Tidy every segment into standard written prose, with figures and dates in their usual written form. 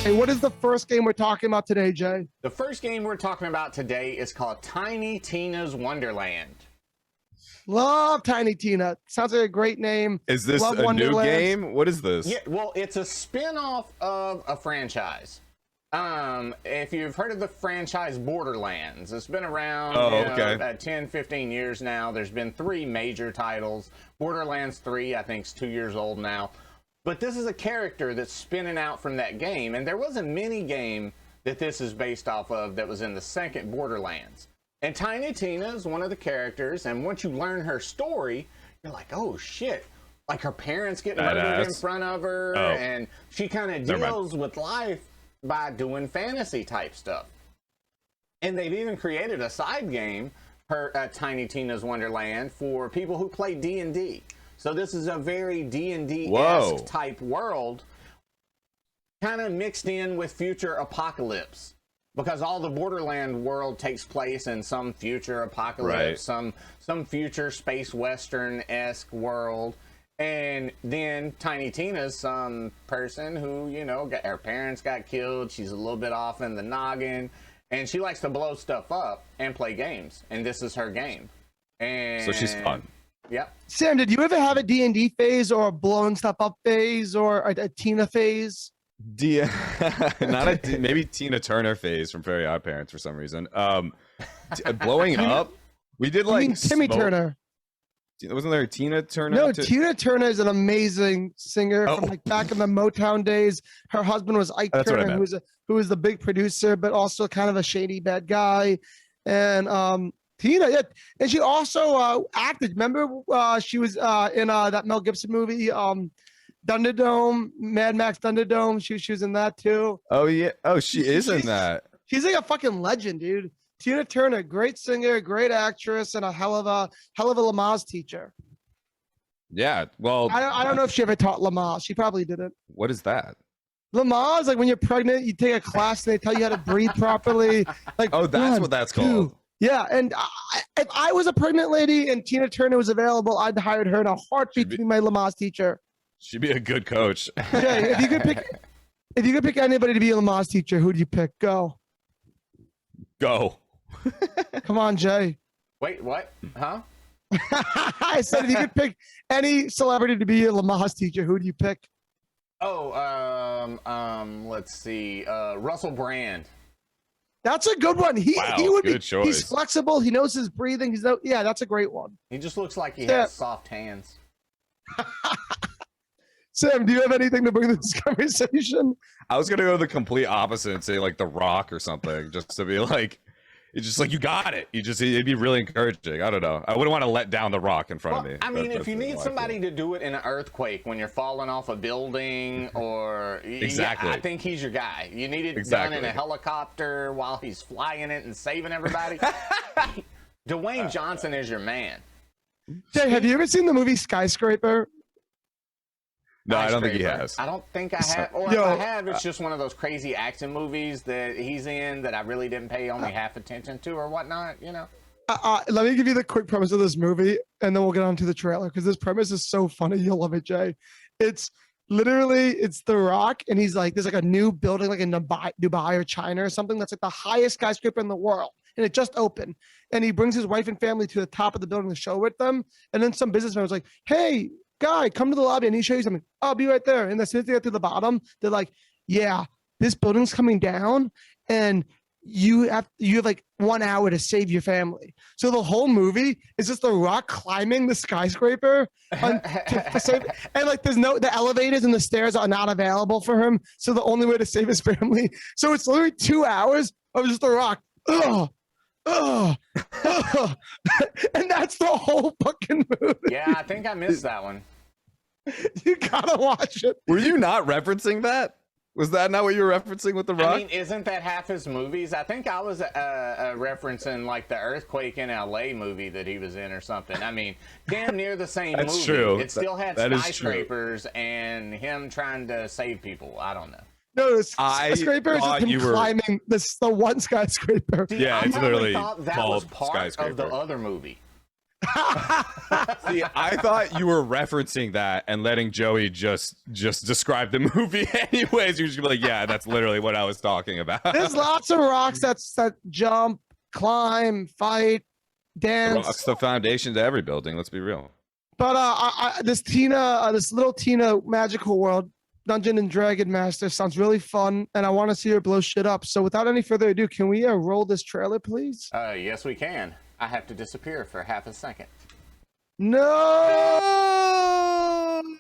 Hey, what is the first game we're talking about today, Jay? The first game we're talking about today is called Tiny Tina's Wonderland. Love Tiny Tina. Sounds like a great name. Is this Love a new Wonderlands. game? What is this? Yeah, well, it's a spin-off of a franchise. If you've heard of the franchise Borderlands, it's been around about 10, 15 years now. There's been 3 major titles. Borderlands 3, I think, is 2 years old now. But this is a character that's spinning out from that game. And there was a mini game that this is based off of that was in the second Borderlands. And Tiny Tina is one of the characters. And once you learn her story, you're like, oh, shit. Like her parents get murdered in front of her. And she kind of deals with life by doing fantasy type stuff. And they've even created a side game, Tiny Tina's Wonderland, for people who play D&D. So this is a very D&D-esque type world, kind of mixed in with future apocalypse, because all the Borderland world takes place in some future apocalypse, some future space western-esque world. And then Tiny Tina's some person who, you know, her parents got killed. She's a little bit off in the noggin, and she likes to blow stuff up and play games. And this is her game. And so she's fun. Yep. Sam, did you ever have a D&D phase or a blowing stuff up phase or a Tina phase? Maybe Tina Turner phase from Very Odd Parents for some reason. Blowing up, we did like Timmy Turner. Wasn't there a Tina Turner? No, Tina Turner is an amazing singer from like back in the Motown days. Her husband was Ike Turner, who was the big producer, but also kind of a shady bad guy. And Tina, yeah, and she also acted. Remember, she was in that Mel Gibson movie, Thunderdome, Mad Max Thunderdome. She was in that too. Oh yeah. Oh, she is in that. She's like a fucking legend, dude. Tina Turner, great singer, great actress, and a hell of a Lamaze teacher. Yeah. Well, I don't know if she ever taught Lamaze. She probably didn't. What is that? Lamaze, like when you're pregnant, you take a class and they tell you how to breathe properly. Like, oh, that's what that's called. Yeah, and if I was a pregnant lady and Tina Turner was available, I'd hired her in a heartbeat to be my Lamaze teacher. She'd be a good coach. Yeah, if you could pick anybody to be a Lamaze teacher, who'd you pick? Go. Come on, Jay. Wait, what? Huh? I said if you could pick any celebrity to be a Lamaze teacher, who'd you pick? Oh, let's see. Russell Brand. That's a good one. He would be. Choice. He's flexible. He knows his breathing. Yeah, that's a great one. He just looks like he has soft hands. Sam, do you have anything to bring to this conversation? I was gonna go the complete opposite and say like The Rock or something, just to be like, it's just like you got it. It'd be really encouraging. I don't know. I wouldn't want to let down The Rock in front of me. I mean, if you need somebody to do it in an earthquake when you're falling off a building, or exactly, I think he's your guy. You need it done in a helicopter while he's flying it and saving everybody. Dwayne Johnson is your man. Jay, have you ever seen the movie Skyscraper? No, I don't think he has. I don't think I have. Or if I have, it's just one of those crazy action movies that he's in that I really didn't pay only half attention to or whatnot, you know? Let me give you the quick premise of this movie, and then we'll get on to the trailer, because this premise is so funny. You'll love it, Jay. It's The Rock, and he's like, there's like a new building like in Dubai or China or something that's like the highest skyscraper in the world, and it just opened. And he brings his wife and family to the top of the building to show with them, and then some businessman was like, hey, guy, come to the lobby. I need to show you something. I'll be right there. And as soon as they get to the bottom, they're like, yeah, this building's coming down and you have like 1 hour to save your family. So the whole movie is just The Rock climbing the skyscraper to save, and like the elevators and the stairs are not available for him. So the only way to save his family. So it's literally 2 hours of just The Rock. And that's the whole fucking movie. Yeah, I think I missed that one. You gotta watch it. Were you not referencing that? Was that not what you were referencing with The Rock? I mean, isn't that half his movies? I think I was referencing like the Earthquake in LA movie that he was in or something. I mean, damn near the same movie. That's true. It still had skyscrapers and him trying to save people. I don't know. No, the skyscraper is just him climbing the one skyscraper. Yeah, it's literally that was part of the other movie. See, I thought you were referencing that and letting Joey just describe the movie anyways. You're just gonna be like, yeah, that's literally what I was talking about. There's lots of rocks that jump, climb, fight, dance. Rocks the foundation to every building. Let's be real. But this little Tina magical world, Dungeon and Dragon Master sounds really fun, and I want to see her blow shit up. So without any further ado, can we roll this trailer, please? Yes, we can. I have to disappear for half a second. No!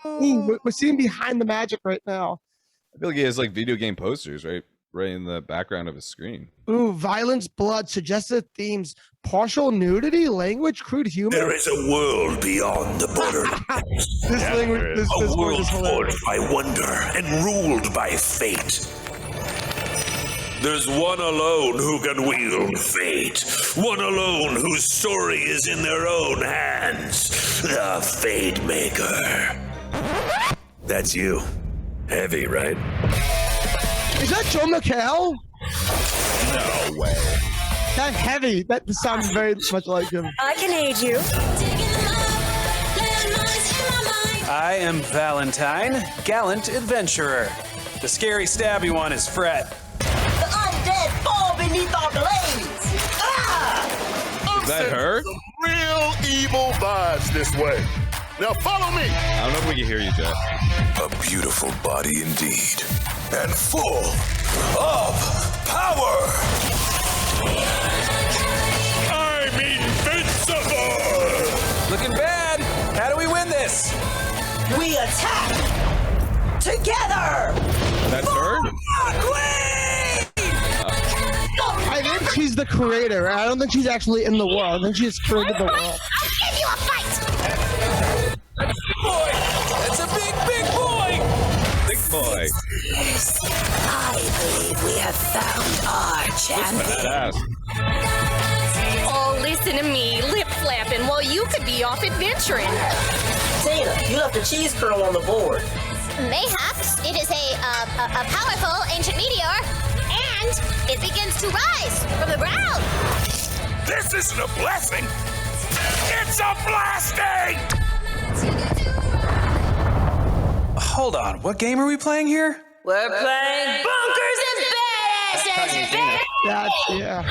Ooh, we're seeing behind the magic right now. I feel like he has like video game posters right in the background of his screen. Ooh, violence, blood, suggestive themes, partial nudity, language, crude humor. There is a world beyond the borderlands. This A word world is hilarious. forged by wonder and ruled by fate. There's one alone who can wield fate. One alone whose story is in their own hands. The Fate Maker. That's you. Heavy, right? Is that Joe McHale? No way. That heavy. That sounds very much like him. I can aid you. I am Valentine, gallant adventurer. The scary stabby one is Fred. The undead fall beneath our blades. Ah! Is that her? Real evil vibes this way. Now follow me. I don't know if we can hear you, Jeff. A beautiful body indeed. And full of power. I'm invincible. Looking bad. How do we win this? We attack together. That's her? I think she's the creator. I don't think she's actually in the world. I think she just created the world. I'll give you a fight. Boy, that's a big boy. Big boy. I believe we have found our champion. Badass. Oh, listen to me, lip flapping while you could be off adventuring. Tina, you left a cheese curl on the board. Mayhaps it is a powerful ancient meteor, and it begins to rise from the ground. This isn't a blessing. It's a blasting! Hold on, what game are we playing here? We're playing Bunkers and Badasses. Yeah.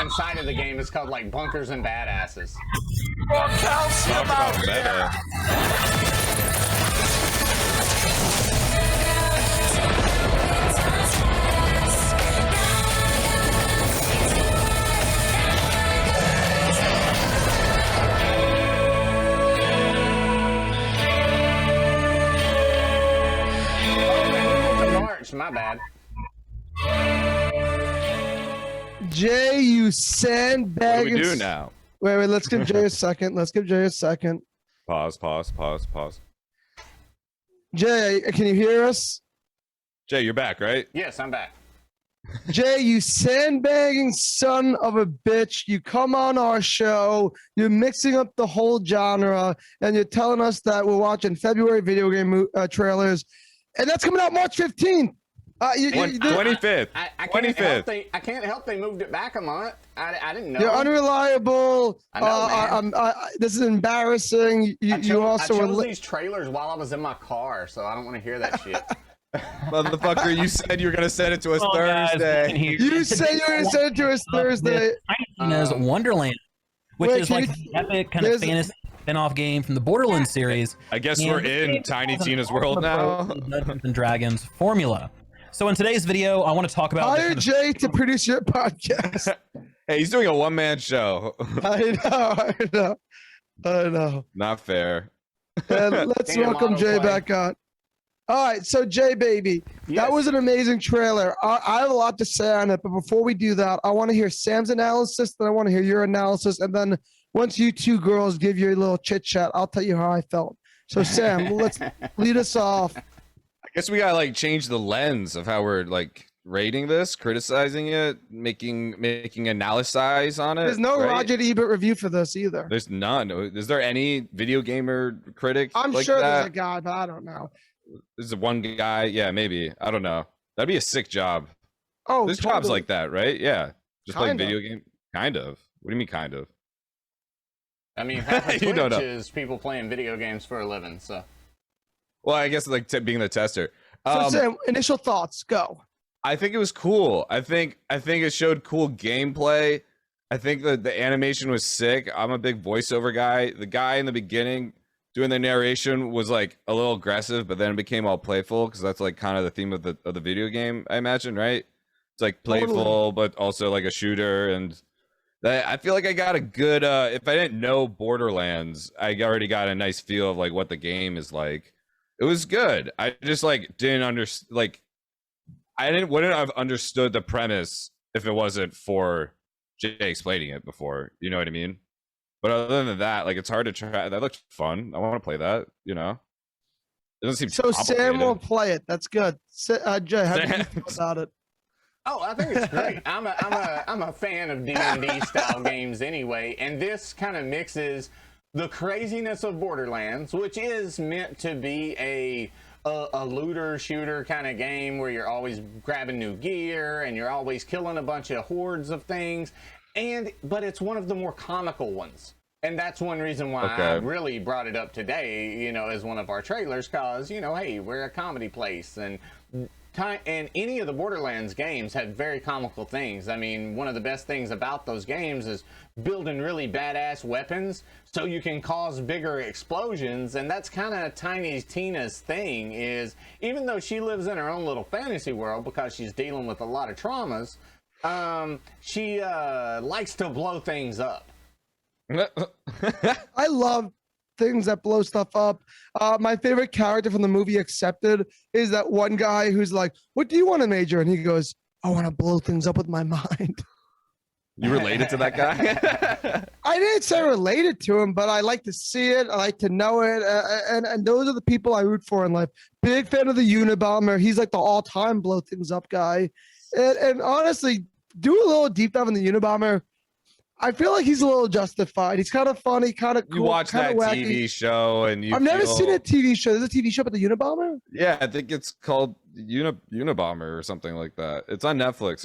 Inside of the game is called like Bunkers and Badasses. Talk about meta. March, my bad. Jay, you sandbag. What do we do now? Wait, let's give Jay a second. Pause. Jay, can you hear us? Jay, you're back, right? Yes, I'm back. Jay, you sandbagging son of a bitch. You come on our show, you're mixing up the whole genre, and you're telling us that we're watching February video game trailers, and that's coming out March 15th. 25th. I can't help they moved it back a month. I didn't know. You're unreliable. I know, man. This is embarrassing. I chose these trailers while I was in my car, so I don't want to hear that shit. Motherfucker, you said you were gonna send it to us Thursday. You said you were gonna send it to us Thursday. Tina's Wonderland, which is like an epic kind of fantasy spin-off game from the Borderlands series. I guess we're in Tiny Tina's world now. Dungeons and Dragons formula. So in today's video, I want to talk about hire Jay to produce your podcast. Hey, he's doing a one-man show. I know. Not fair. And let's welcome Jay back on. All right, so Jay, baby, that was an amazing trailer. I have a lot to say on it, but before we do that, I want to hear Sam's analysis, then I want to hear your analysis, and then once you two girls give your little chit-chat, I'll tell you how I felt. So Sam, let's lead us off. I guess we gotta like change the lens of how we're like rating this, criticizing it, making analysis on it. There's no Roger Ebert review for this either. There's none. Is there any video gamer critic? I'm like sure that? there's a guy, but I don't know. There's one guy. Yeah, maybe. I don't know. That'd be a sick job. Oh, there's totally. jobs like that, right? Yeah. Just playing video game? Kind of. What do you mean, kind of? I mean, half of You don't Twitch know. is people playing video games for a living, so. Well, I guess like being the tester. So Sam, initial thoughts, go. I think it was cool. I think it showed cool gameplay. I think that the animation was sick. I'm a big voiceover guy. The guy in the beginning doing the narration was like a little aggressive, but then it became all playful because that's like kind of the theme of the video game, I imagine, right? It's like playful, but also like a shooter. And I feel like I got a good if I didn't know Borderlands, I already got a nice feel of like what the game is like. It was good. I just like didn't understand, like wouldn't have understood the premise if it wasn't for Jay explaining it before. You know what I mean? But other than that, like it's hard to try. That looks fun. I want to play that. You know, it doesn't seem so. Sam will play it. That's good. Jay, how do you feel about it? Oh, I think it's great. I'm a fan of D&D style games anyway, and this kind of mixes the craziness of Borderlands, which is meant to be a looter shooter kind of game where you're always grabbing new gear and you're always killing a bunch of hordes of things, but it's one of the more comical ones. And that's one reason why I really brought it up today, you know, as one of our trailers, because, you know, hey, we're a comedy place, and any of the Borderlands games had very comical things. I mean, one of the best things about those games is building really badass weapons so you can cause bigger explosions. And that's kind of Tiny Tina's thing, is even though she lives in her own little fantasy world because she's dealing with a lot of traumas, she likes to blow things up. I love things that blow stuff up. My favorite character from the movie Accepted is that one guy who's like, "What do you want to major?" And he goes, "I want to blow things up with my mind." You related to that guy? I didn't say related to him, but I like to see it. I like to know it. And those are the people I root for in life. Big fan of the Unabomber. He's like the all-time blow things up guy. And honestly, do a little deep dive in the Unabomber. I feel like he's a little justified. He's kind of funny, kind of cool. You watch that wacky. TV show, and I've never seen a TV show. There's a TV show about the Unabomber? Yeah, I think it's called Unabomber or something like that. It's on Netflix.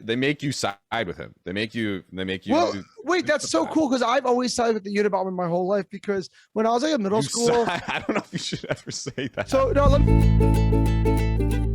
They make you side with him. They make you. Well, wait, that's so cool because I've always sided with the Unabomber my whole life, because when I was like in middle school, I don't know if you should ever say that. So no, let me.